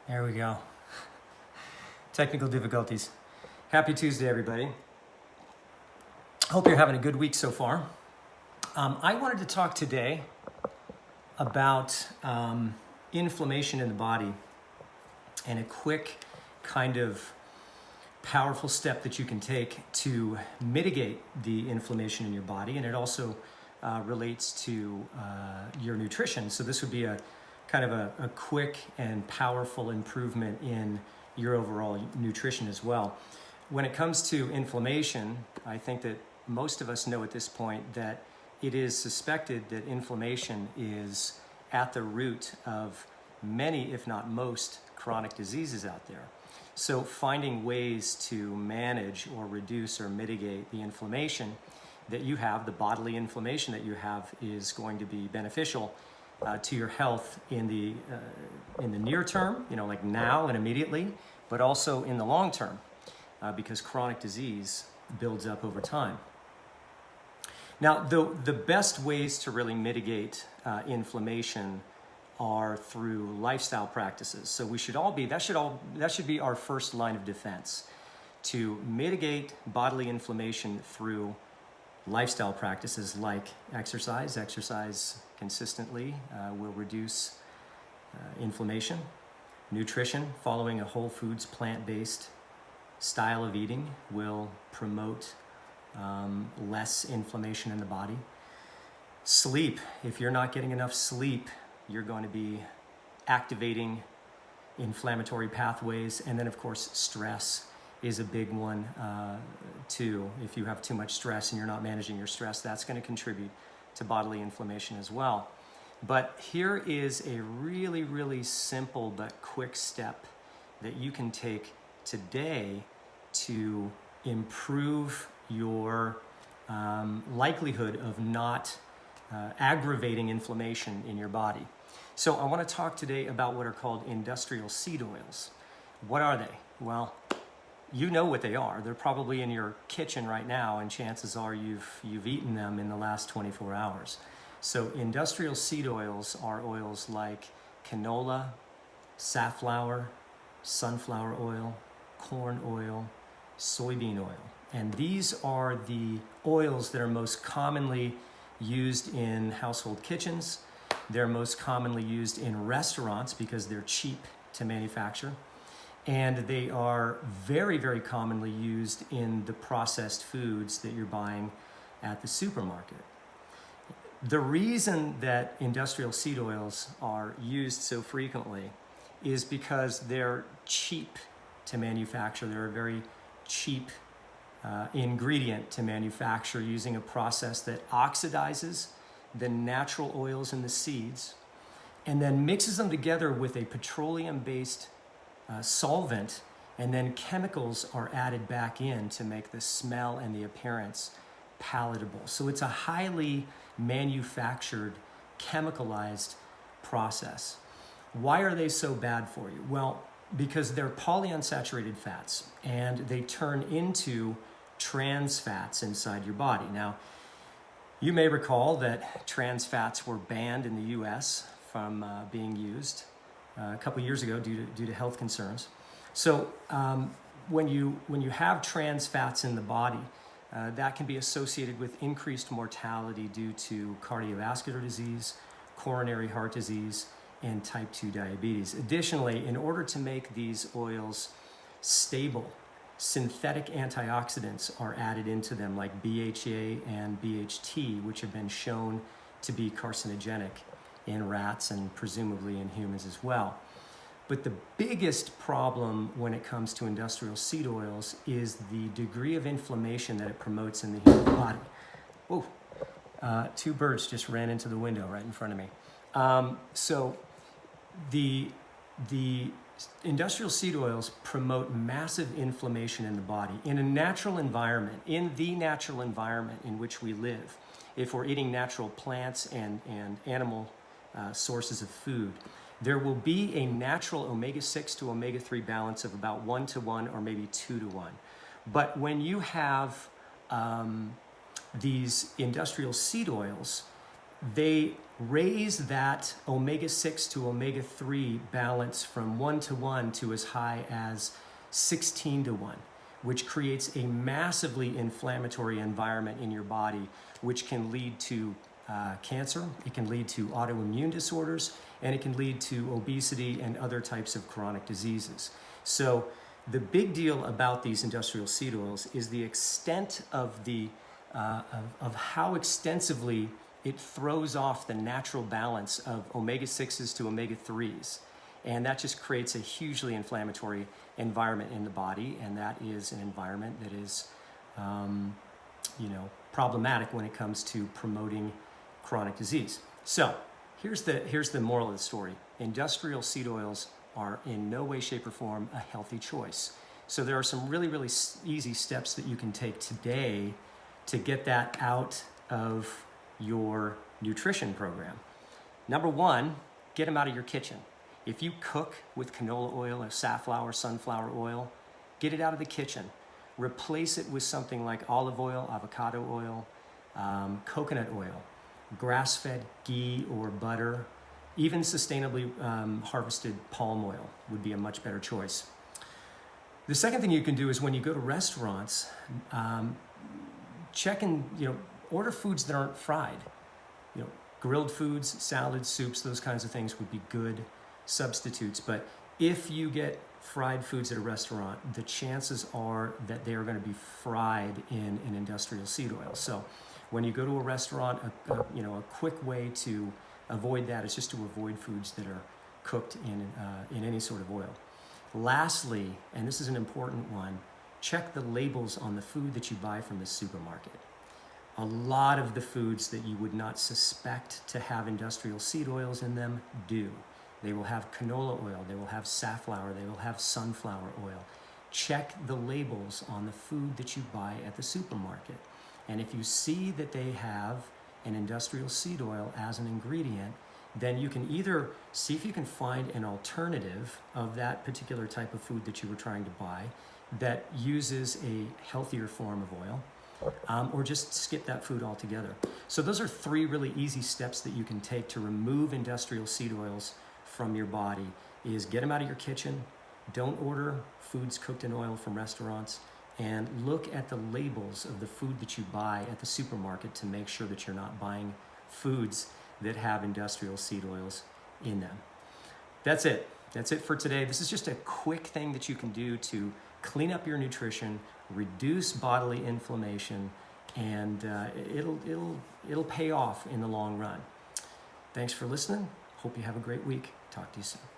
There we go. Technical difficulties. Happy Tuesday, everybody. Hope you're having a good week so far. I wanted to talk today about inflammation in the body and a quick kind of powerful step that you can take to mitigate the inflammation in your body. And it also relates to your nutrition. So this would be a kind of a quick and powerful improvement in your overall nutrition as well. When it comes to inflammation, I think that most of us know at this point that it is suspected that inflammation is at the root of many, if not most, chronic diseases out there. So finding ways to manage or reduce or mitigate the inflammation that you have, the bodily inflammation that you have, is going to be beneficial to your health in the near term, like now and immediately, but also in the long term, because chronic disease builds up over time. Now, the best ways to really mitigate inflammation are through lifestyle practices. So that should be our first line of defense, to mitigate bodily inflammation through lifestyle practices like exercise. Exercise consistently will reduce inflammation. Nutrition, following a whole foods, plant-based style of eating, will promote less inflammation in the body. Sleep, if you're not getting enough sleep, you're going to be activating inflammatory pathways. And then, of course, stress is a big one too. If you have too much stress and you're not managing your stress, that's going to contribute to bodily inflammation as well. But here is a really, really simple but quick step that you can take today to improve your likelihood of not aggravating inflammation in your body. So I want to talk today about what are called industrial seed oils. What are they? Well, you know what they are. They're probably in your kitchen right now, and chances are you've eaten them in the last 24 hours. So industrial seed oils are oils like canola, safflower, sunflower oil, corn oil, soybean oil. And these are the oils that are most commonly used in household kitchens. They're most commonly used in restaurants because they're cheap to manufacture. And they are very, very commonly used in the processed foods that you're buying at the supermarket. The reason that industrial seed oils are used so frequently is because they're cheap to manufacture. They're a very cheap ingredient to manufacture using a process that oxidizes the natural oils in the seeds and then mixes them together with a petroleum-based solvent, and then chemicals are added back in to make the smell and the appearance palatable. So it's a highly manufactured, chemicalized process. Why are they so bad for you? Well, because they're polyunsaturated fats and they turn into trans fats inside your body. Now, you may recall that trans fats were banned in the US from being used a couple years ago due to health concerns. So when you have trans fats in the body, that can be associated with increased mortality due to cardiovascular disease, coronary heart disease, and type 2 diabetes. Additionally, in order to make these oils stable, synthetic antioxidants are added into them like BHA and BHT, which have been shown to be carcinogenic in rats and presumably in humans as well. But the biggest problem when it comes to industrial seed oils is the degree of inflammation that it promotes in the human body. Oh, two birds just ran into the window right in front of me. So the industrial seed oils promote massive inflammation in the body in a natural environment, in the natural environment in which we live. If we're eating natural plants and animal sources of food, there will be a natural omega-6 to omega-3 balance of about 1-to-1 or maybe 2-to-1. But when you have these industrial seed oils, they raise that omega-6 to omega-3 balance from 1:1 to as high as 16:1, which creates a massively inflammatory environment in your body, which can lead to cancer, it can lead to autoimmune disorders, and it can lead to obesity and other types of chronic diseases. So the big deal about these industrial seed oils is the extent of of how extensively it throws off the natural balance of omega-6s to omega-3s. And that just creates a hugely inflammatory environment in the body, and that is an environment that is problematic when it comes to promoting chronic disease. So here's the moral of the story. Industrial seed oils are in no way, shape, or form a healthy choice. So there are some really, really easy steps that you can take today to get that out of your nutrition program. Number one, get them out of your kitchen. If you cook with canola oil or safflower, sunflower oil, get it out of the kitchen. Replace it with something like olive oil, avocado oil, coconut oil, grass-fed ghee or butter, even sustainably harvested palm oil would be a much better choice. The second thing you can do is when you go to restaurants, check and order foods that aren't fried. Grilled foods, salads, soups, those kinds of things would be good substitutes. But if you get fried foods at a restaurant, the chances are that they are going to be fried in an industrial seed oil. So when you go to a restaurant, a quick way to avoid that is just to avoid foods that are cooked in any sort of oil. Lastly, and this is an important one, check the labels on the food that you buy from the supermarket. A lot of the foods that you would not suspect to have industrial seed oils in them do. They will have canola oil, they will have safflower, they will have sunflower oil. Check the labels on the food that you buy at the supermarket. And if you see that they have an industrial seed oil as an ingredient, then you can either see if you can find an alternative of that particular type of food that you were trying to buy that uses a healthier form of oil, or just skip that food altogether. So those are three really easy steps that you can take to remove industrial seed oils from your body. Is get them out of your kitchen, don't order foods cooked in oil from restaurants, and look at the labels of the food that you buy at the supermarket to make sure that you're not buying foods that have industrial seed oils in them. That's it. That's it for today. This is just a quick thing that you can do to clean up your nutrition, reduce bodily inflammation, and it'll pay off in the long run. Thanks for listening. Hope you have a great week. Talk to you soon.